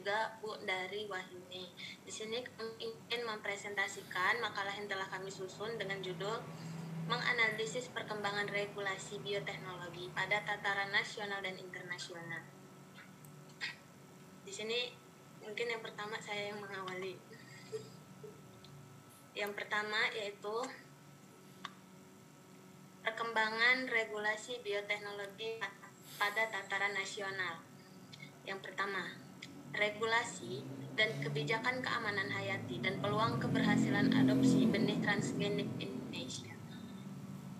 juga Bu dari Wahyuni. Di sini kami ingin mempresentasikan makalah yang telah kami susun dengan judul menganalisis perkembangan regulasi bioteknologi pada tataran nasional dan internasional. Di sini mungkin yang pertama saya yang mengawali. Yang pertama yaitu perkembangan regulasi bioteknologi pada tataran nasional. Yang pertama, regulasi dan kebijakan keamanan hayati dan peluang keberhasilan adopsi benih transgenik Indonesia.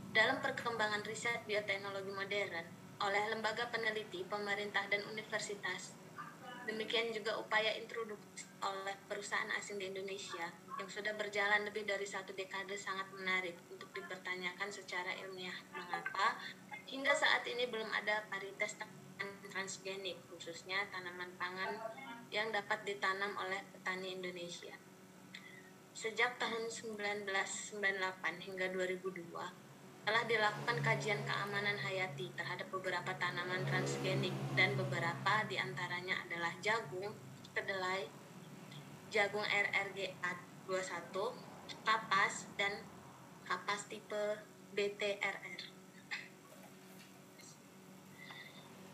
Dalam perkembangan riset bioteknologi modern oleh lembaga peneliti, pemerintah, dan universitas, demikian juga upaya introduksi oleh perusahaan asing di Indonesia yang sudah berjalan lebih dari 1 dekade sangat menarik untuk dipertanyakan secara ilmiah. Mengapa hingga saat ini belum ada varietas transgenik, khususnya tanaman pangan yang dapat ditanam oleh petani Indonesia. Sejak tahun 1998 hingga 2002, telah dilakukan kajian keamanan hayati terhadap beberapa tanaman transgenik dan beberapa diantaranya adalah jagung, kedelai, jagung RRGA21, kapas, dan kapas tipe BTRR.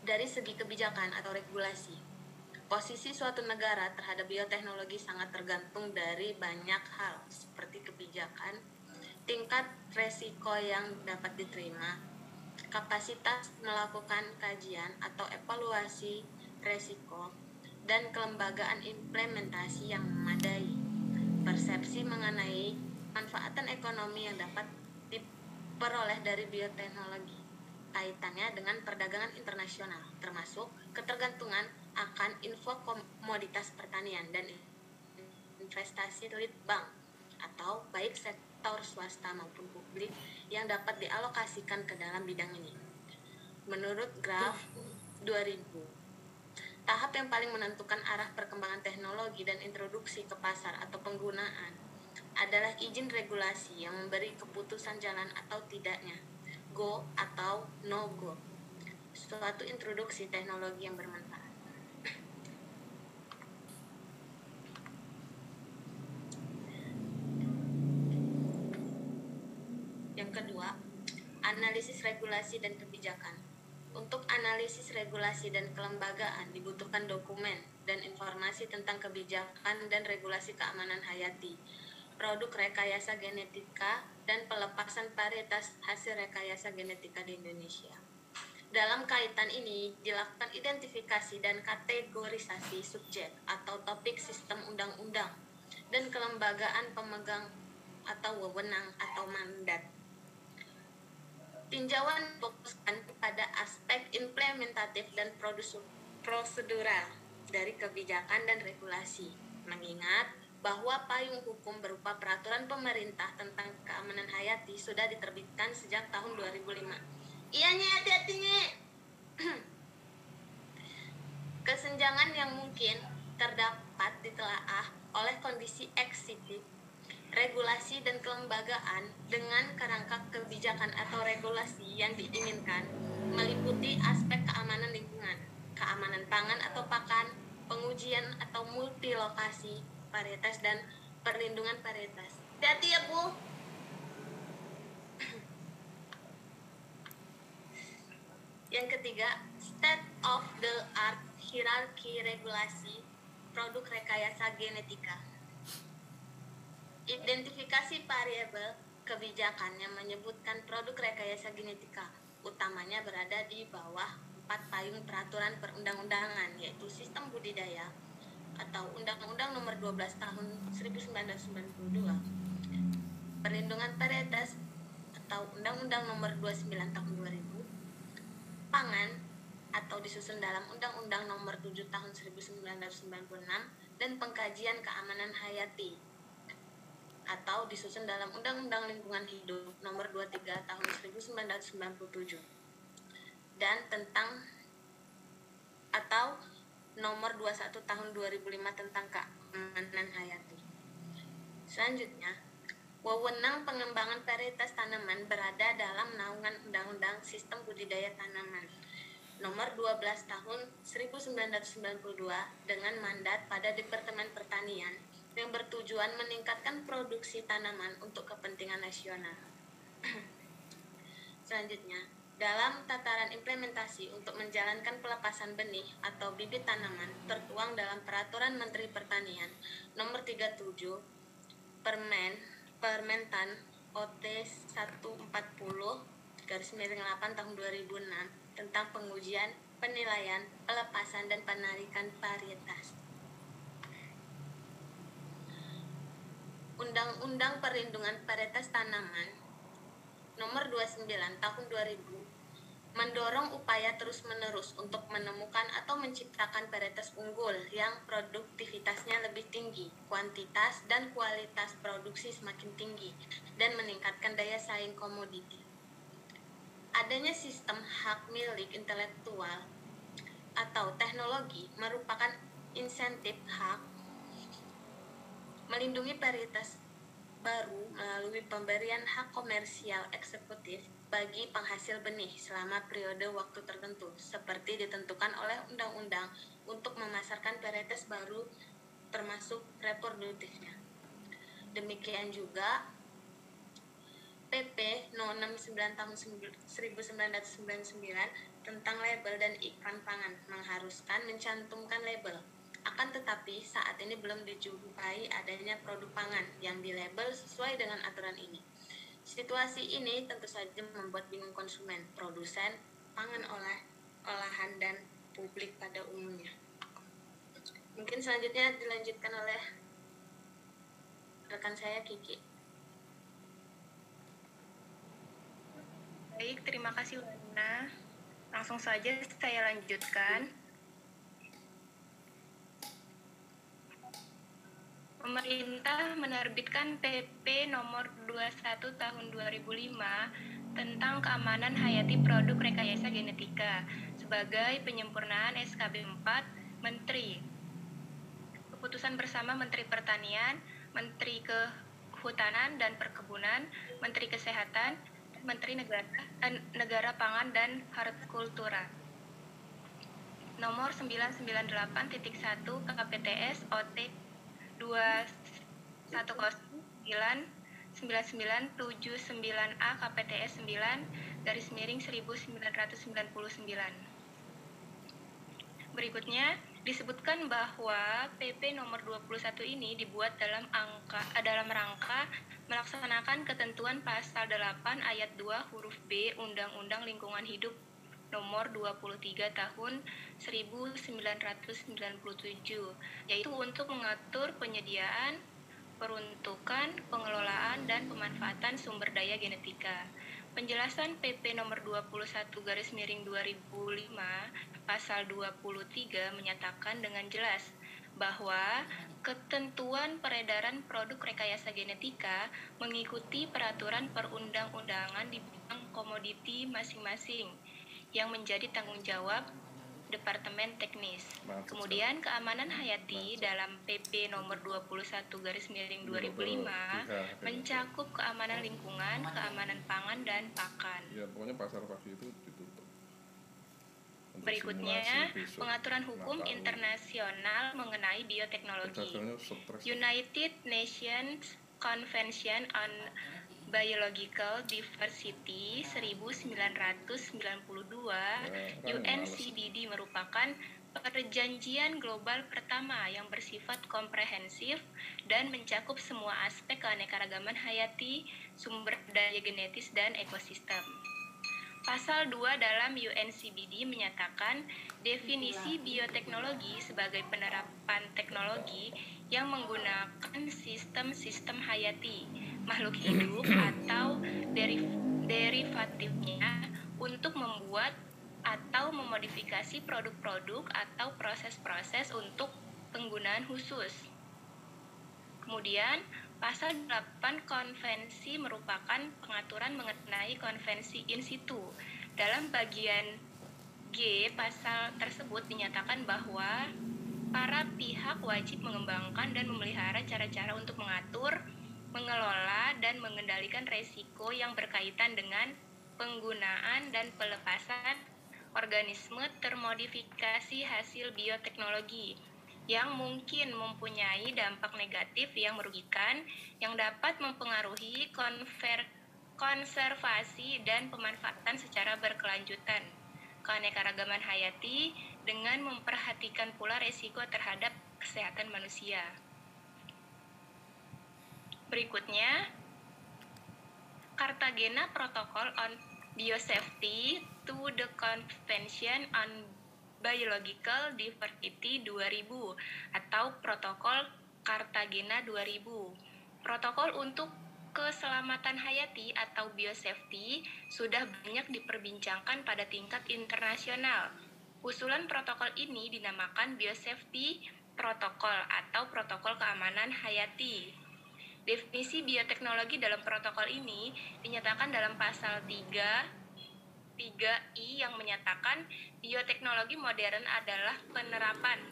Dari segi kebijakan atau regulasi, posisi suatu negara terhadap bioteknologi sangat tergantung dari banyak hal seperti kebijakan, tingkat resiko yang dapat diterima, kapasitas melakukan kajian atau evaluasi resiko, dan kelembagaan implementasi yang memadai, persepsi mengenai manfaatan ekonomi yang dapat diperoleh dari bioteknologi, kaitannya dengan perdagangan internasional, termasuk ketergantungan akan info komoditas pertanian dan investasi lead bank atau baik sektor swasta maupun publik yang dapat dialokasikan ke dalam bidang ini. Menurut graf 2000, tahap yang paling menentukan arah perkembangan teknologi dan introduksi ke pasar atau penggunaan adalah izin regulasi yang memberi keputusan jalan atau tidaknya, go atau no go, suatu introduksi teknologi yang bermanfaat. Yang kedua, analisis regulasi dan kebijakan. Untuk analisis regulasi dan kelembagaan dibutuhkan dokumen dan informasi tentang kebijakan dan regulasi keamanan hayati, produk rekayasa genetika, dan pelepasan varietas hasil rekayasa genetika di Indonesia. Dalam kaitan ini, dilakukan identifikasi dan kategorisasi subjek atau topik sistem undang-undang dan kelembagaan pemegang atau wewenang atau mandat. Tinjauan fokuskan pada aspek implementatif dan prosedural dari kebijakan dan regulasi, mengingat bahwa payung hukum berupa peraturan pemerintah tentang keamanan hayati sudah diterbitkan sejak tahun 2005. Iya, hati-hati, kesenjangan yang mungkin terdapat ditelaah oleh kondisi eksitif, regulasi dan kelembagaan dengan kerangka kebijakan atau regulasi yang diinginkan meliputi aspek keamanan lingkungan, keamanan pangan atau pakan, pengujian atau multilokasi varietas, dan perlindungan varietas. Hati-hati ya, Bu. Yang ketiga, state of the art hierarki regulasi produk rekayasa genetika. Identifikasi variabel kebijakan yang menyebutkan produk rekayasa genetika utamanya berada di bawah 4 payung peraturan perundang-undangan, yaitu Sistem Budidaya atau Undang-Undang Nomor 12 Tahun 1992, Perlindungan Varietas atau Undang-Undang Nomor 29 Tahun 2000, Pangan atau disusun dalam Undang-Undang Nomor 7 Tahun 1996, dan Pengkajian Keamanan Hayati atau disusun dalam Undang-Undang Lingkungan Hidup Nomor 23 Tahun 1997 dan tentang atau Nomor 21 Tahun 2005 tentang keamanan hayati. Selanjutnya, wewenang pengembangan varietas tanaman berada dalam naungan Undang-Undang Sistem Budidaya Tanaman Nomor 12 Tahun 1992 dengan mandat pada Departemen Pertanian yang bertujuan meningkatkan produksi tanaman untuk kepentingan nasional. Selanjutnya, dalam tataran implementasi untuk menjalankan pelepasan benih atau bibit tanaman tertuang dalam Peraturan Menteri Pertanian Nomor 37 Permentan OT 140/8 tahun 2006 tentang pengujian, penilaian, pelepasan dan penarikan varietas. Undang-Undang Perlindungan Varietas Tanaman Nomor 29 Tahun 2000 mendorong upaya terus-menerus untuk menemukan atau menciptakan varietas unggul yang produktivitasnya lebih tinggi, kuantitas dan kualitas produksi semakin tinggi, dan meningkatkan daya saing komoditi. Adanya sistem hak milik intelektual atau teknologi merupakan insentif hak melindungi varietas baru melalui pemberian hak komersial eksekutif bagi penghasil benih selama periode waktu tertentu seperti ditentukan oleh undang-undang untuk memasarkan varietas baru termasuk reproduktifnya. Demikian juga PP No. 69 Tahun 1999 tentang label dan iklan pangan mengharuskan mencantumkan label. Akan tetapi saat ini belum dijumpai adanya produk pangan yang dilabel sesuai dengan aturan ini. Situasi ini tentu saja membuat bingung konsumen, produsen, pangan olahan dan publik pada umumnya. Mungkin selanjutnya dilanjutkan oleh rekan saya Kiki. Baik, terima kasih Lana. Langsung saja saya lanjutkan. Pemerintah menerbitkan PP Nomor 21 Tahun 2005 tentang keamanan hayati produk rekayasa genetika sebagai penyempurnaan SKB 4 Menteri. Keputusan bersama Menteri Pertanian, Menteri Kehutanan dan Perkebunan, Menteri Kesehatan, Menteri Negara Pangan dan Hortikultura. Nomor 998.1 KPTS OT 2109979A KPTS 9/1999. Berikutnya disebutkan bahwa PP nomor 21 ini dibuat dalam rangka melaksanakan ketentuan pasal 8 ayat 2 huruf B Undang-Undang Lingkungan Hidup nomor 23 tahun 1997, yaitu untuk mengatur penyediaan, peruntukan, pengelolaan, dan pemanfaatan sumber daya genetika. Penjelasan PP nomor 21/2005 pasal 23 menyatakan dengan jelas bahwa ketentuan peredaran produk rekayasa genetika mengikuti peraturan perundang-undangan di bidang komoditi masing-masing yang menjadi tanggung jawab Departemen Teknis. Kemudian keamanan hayati dalam PP nomor 21/2005 mencakup keamanan lingkungan, keamanan pangan dan pakan. Ya, pokoknya pasar pagi itu ditutup. Berikutnya, pengaturan hukum internasional mengenai bioteknologi. United Nations Convention on Biological Diversity 1992, UNCBD merupakan perjanjian global pertama yang bersifat komprehensif dan mencakup semua aspek keanekaragaman hayati, sumber daya genetis, dan ekosistem. Pasal 2 dalam UNCBD menyatakan definisi bioteknologi sebagai penerapan teknologi yang menggunakan sistem-sistem hayati, makhluk hidup atau derivatifnya untuk membuat atau memodifikasi produk-produk atau proses-proses untuk penggunaan khusus. Kemudian, Pasal 8 konvensi merupakan pengaturan mengenai konvensi in situ. Dalam bagian G, pasal tersebut dinyatakan bahwa para pihak wajib mengembangkan dan memelihara cara-cara untuk mengatur, mengelola, dan mengendalikan resiko yang berkaitan dengan penggunaan dan pelepasan organisme termodifikasi hasil bioteknologi yang mungkin mempunyai dampak negatif yang merugikan yang dapat mempengaruhi konservasi dan pemanfaatan secara berkelanjutan keanekaragaman hayati dengan memperhatikan pula resiko terhadap kesehatan manusia. Berikutnya, Cartagena Protocol on Biosafety to the Convention on Biological Diversity 2000 atau Protokol Cartagena 2000. Protokol untuk keselamatan hayati atau biosafety sudah banyak diperbincangkan pada tingkat internasional. Usulan protokol ini dinamakan Biosafety Protocol atau Protokol Keamanan Hayati. Definisi bioteknologi dalam protokol ini dinyatakan dalam pasal 3I yang menyatakan bioteknologi modern adalah penerapan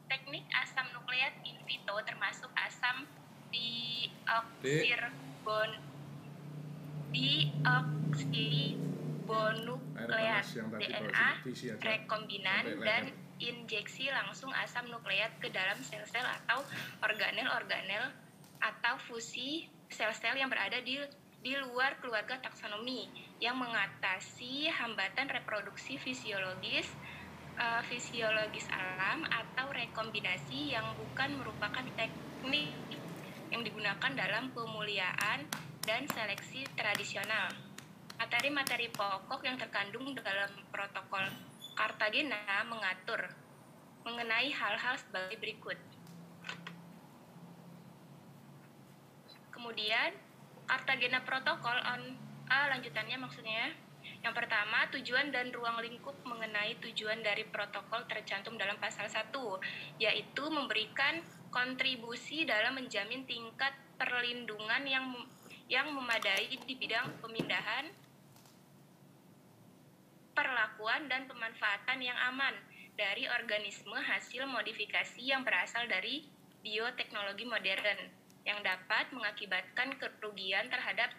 teknik asam nukleat in vitro termasuk asam deoksiribonukleat DNA rekombinan dan injeksi langsung asam nukleat ke dalam sel-sel atau organel-organel atau fusi sel-sel yang berada di luar keluarga taksonomi yang mengatasi hambatan reproduksi fisiologis alam atau rekombinasi yang bukan merupakan teknik yang digunakan dalam pemuliaan dan seleksi tradisional. Materi-materi pokok yang terkandung dalam protokol Cartagena mengatur mengenai hal-hal sebagai berikut. Kemudian Cartagena Protocol on lanjutannya maksudnya. Yang pertama, tujuan dan ruang lingkup mengenai tujuan dari protokol tercantum dalam pasal 1, yaitu memberikan kontribusi dalam menjamin tingkat perlindungan yang memadai di bidang pemindahan, perlakuan dan pemanfaatan yang aman dari organisme hasil modifikasi yang berasal dari bioteknologi modern yang dapat mengakibatkan kerugian terhadap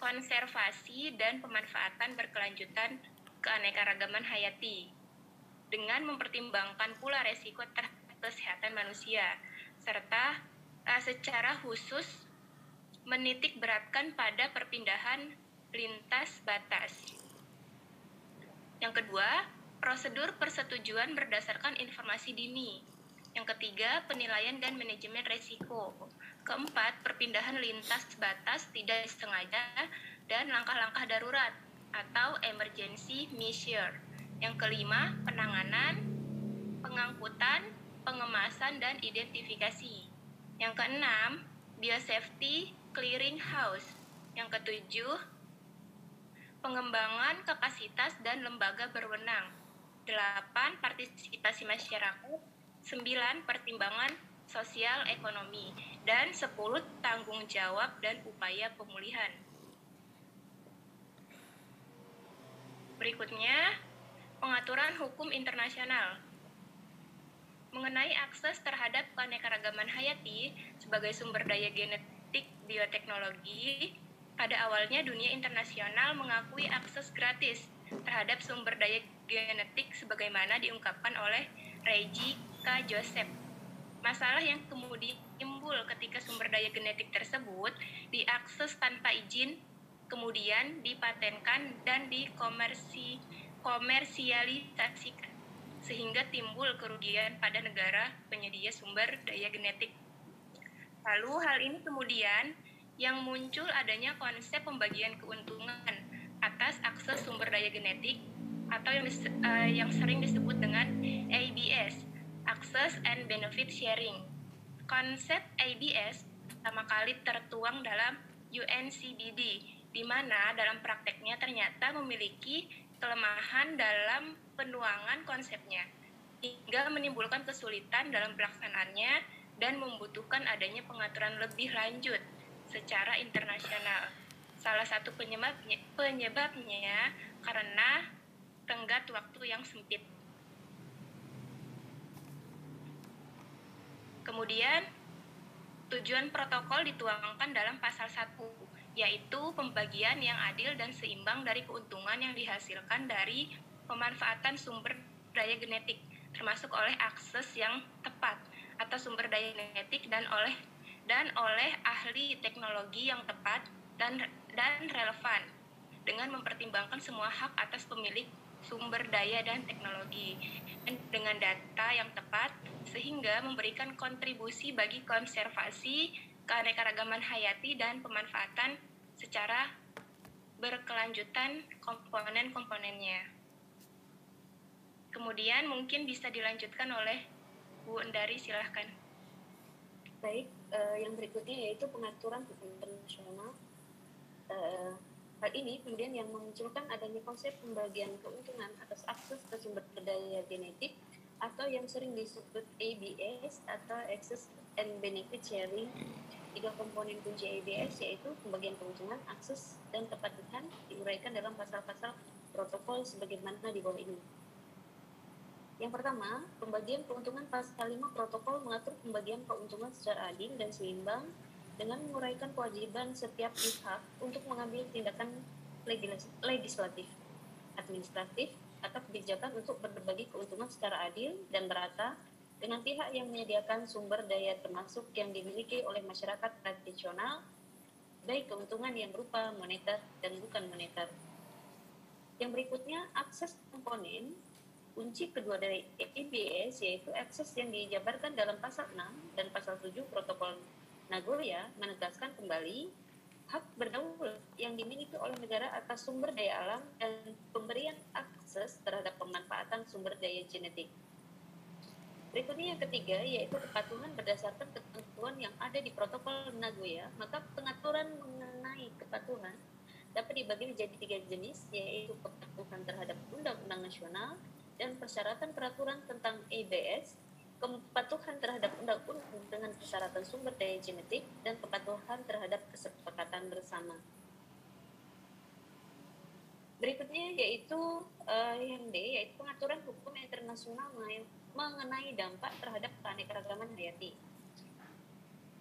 konservasi dan pemanfaatan berkelanjutan keanekaragaman hayati dengan mempertimbangkan pula resiko terhadap kesehatan manusia serta secara khusus menitik beratkan pada perpindahan lintas batas. Yang kedua, prosedur persetujuan berdasarkan informasi dini. Yang ketiga, penilaian dan manajemen risiko. Keempat, perpindahan lintas batas tidak disengaja dan langkah-langkah darurat atau emergency measure. Yang kelima, penanganan, pengangkutan, pengemasan, dan identifikasi. Yang keenam, biosafety clearinghouse. Yang ketujuh, pengembangan kapasitas dan lembaga berwenang. 8. Partisipasi masyarakat. 9. Pertimbangan sosial ekonomi. Dan 10. Tanggung jawab dan upaya pemulihan. Berikutnya, pengaturan hukum internasional. Mengenai akses terhadap keanekaragaman hayati sebagai sumber daya genetik bioteknologi, pada awalnya dunia internasional mengakui akses gratis terhadap sumber daya genetik sebagaimana diungkapkan oleh Reggie K. Joseph. Masalah yang kemudian timbul ketika sumber daya genetik tersebut diakses tanpa izin, kemudian dipatenkan dan dikomersialisasikan, sehingga timbul kerugian pada negara penyedia sumber daya genetik. Lalu hal ini kemudian yang muncul adanya konsep pembagian keuntungan atas akses sumber daya genetik atau yang sering disebut dengan ABS, Access and Benefit Sharing. Konsep ABS pertama kali tertuang dalam UNCBD, di mana dalam prakteknya ternyata memiliki kelemahan dalam penuangan konsepnya, hingga menimbulkan kesulitan dalam pelaksanaannya dan membutuhkan adanya pengaturan lebih lanjut secara internasional. Salah satu penyebabnya karena tenggat waktu yang sempit. Kemudian, tujuan protokol dituangkan dalam pasal 1, yaitu pembagian yang adil dan seimbang dari keuntungan yang dihasilkan dari pemanfaatan sumber daya genetik, termasuk oleh akses yang tepat atas sumber daya genetik dan oleh ahli teknologi yang tepat dan relevan, dengan mempertimbangkan semua hak atas pemilik sumber daya dan teknologi, dan dengan data yang tepat, sehingga memberikan kontribusi bagi konservasi keanekaragaman hayati dan pemanfaatan secara berkelanjutan komponen-komponennya. Kemudian mungkin bisa dilanjutkan oleh Bu Endari, silahkan. Baik, yang berikutnya yaitu pengaturan hukum internasional. Hal ini kemudian yang memunculkan adanya konsep pembagian keuntungan atas akses ke sumber daya genetik atau yang sering disebut ABS atau Access and Benefit Sharing. 3 komponen kunci ABS yaitu pembagian keuntungan, akses, dan kepatuhan diuraikan dalam pasal-pasal protokol sebagaimana di bawah ini. Yang pertama, pembagian keuntungan pasal 5 protokol mengatur pembagian keuntungan secara adil dan seimbang dengan menguraikan kewajiban setiap pihak untuk mengambil tindakan legislatif, administratif, atau kebijakan untuk berbagi keuntungan secara adil dan merata dengan pihak yang menyediakan sumber daya termasuk yang dimiliki oleh masyarakat tradisional, baik keuntungan yang berupa moneter dan bukan moneter. Yang berikutnya, akses komponen. Kunci kedua dari ABS yaitu akses yang dijabarkan dalam pasal 6 dan pasal 7 protokol Nagoya menegaskan kembali hak berdaulat yang dimiliki oleh negara atas sumber daya alam dan pemberian akses terhadap pemanfaatan sumber daya genetik. Berikutnya yang ketiga yaitu kepatuhan berdasarkan ketentuan yang ada di protokol Nagoya. Maka pengaturan mengenai kepatuhan dapat dibagi menjadi 3 jenis, yaitu kepatuhan terhadap undang-undang nasional dan persyaratan peraturan tentang ABS, kepatuhan terhadap undang-undang dengan persyaratan sumber daya genetik, dan kepatuhan terhadap kesepakatan bersama. Berikutnya yaitu yang D, yaitu pengaturan hukum internasional mengenai dampak terhadap keanekaragaman hayati.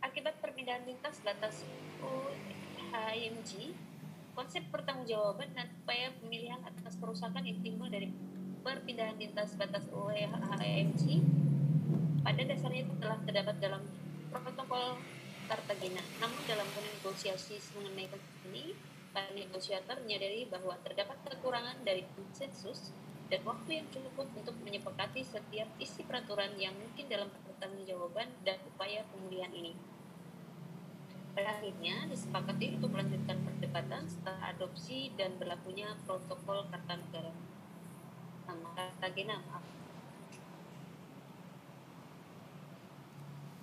Akibat perpindahan lintas batas UHMG, konsep pertanggungjawaban dan upaya pemilihan atas kerusakan yang timbul dari perpindahan lintas batas UHMG pada dasarnya telah terdapat dalam protokol Cartagena. Namun dalam negosiasi mengenai ini, para negosiator menyadari bahwa terdapat kekurangan dari konsensus dan waktu yang cukup untuk menyepakati setiap isi peraturan yang mungkin dalam pertanggungjawaban dan upaya pemulihan ini. Pada akhirnya disepakati untuk melanjutkan perdebatan setelah adopsi dan berlakunya protokol Cartagena.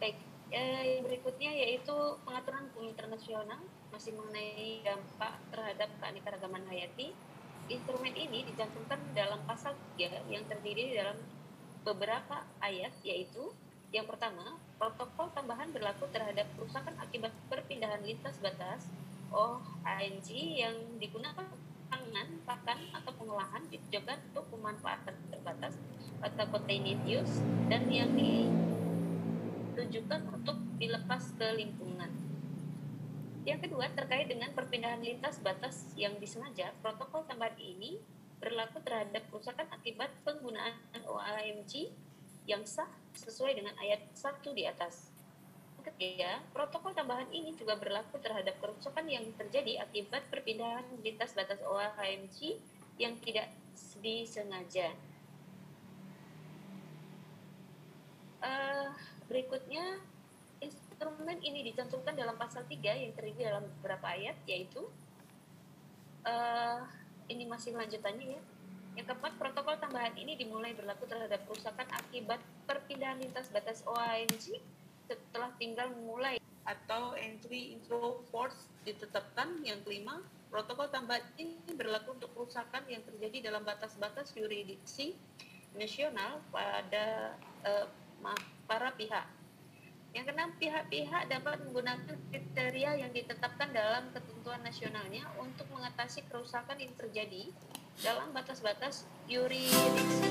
Baik, yang berikutnya yaitu pengaturan hukum internasional masih mengenai dampak terhadap keanekaragaman hayati. Instrumen ini dicantumkan dalam pasal 3 yang terdiri dalam beberapa ayat, yaitu yang pertama, protokol tambahan berlaku terhadap kerusakan akibat perpindahan lintas batas OHMG yang digunakan pangan, pakan, atau pengolahan ditujukan untuk pemanfaatan terbatas atau contagious dan yang ditujukan untuk dilepas ke lingkungan. Yang kedua, terkait dengan perpindahan lintas batas yang disengaja, protokol tambahan ini berlaku terhadap kerusakan akibat penggunaan OHMG yang sah sesuai dengan ayat 1 di atas. Ketiga, protokol tambahan ini juga berlaku terhadap kerusakan yang terjadi akibat perpindahan lintas batas OHMG yang tidak disengaja. Berikutnya, instrumen ini dicantumkan dalam pasal 3 yang terdiri dalam beberapa ayat, yaitu ini masih lanjutannya ya. Yang keempat, protokol tambahan ini dimulai berlaku terhadap kerusakan akibat perpindahan lintas batas OHMG setelah tinggal mulai atau entry into force ditetapkan. Yang kelima, protokol tambahan ini berlaku untuk kerusakan yang terjadi dalam batas-batas yurisdiksi nasional pada para pihak. Yang keenam, pihak-pihak dapat menggunakan kriteria yang ditetapkan dalam ketentuan nasionalnya untuk mengatasi kerusakan yang terjadi dalam batas-batas yurisdiksi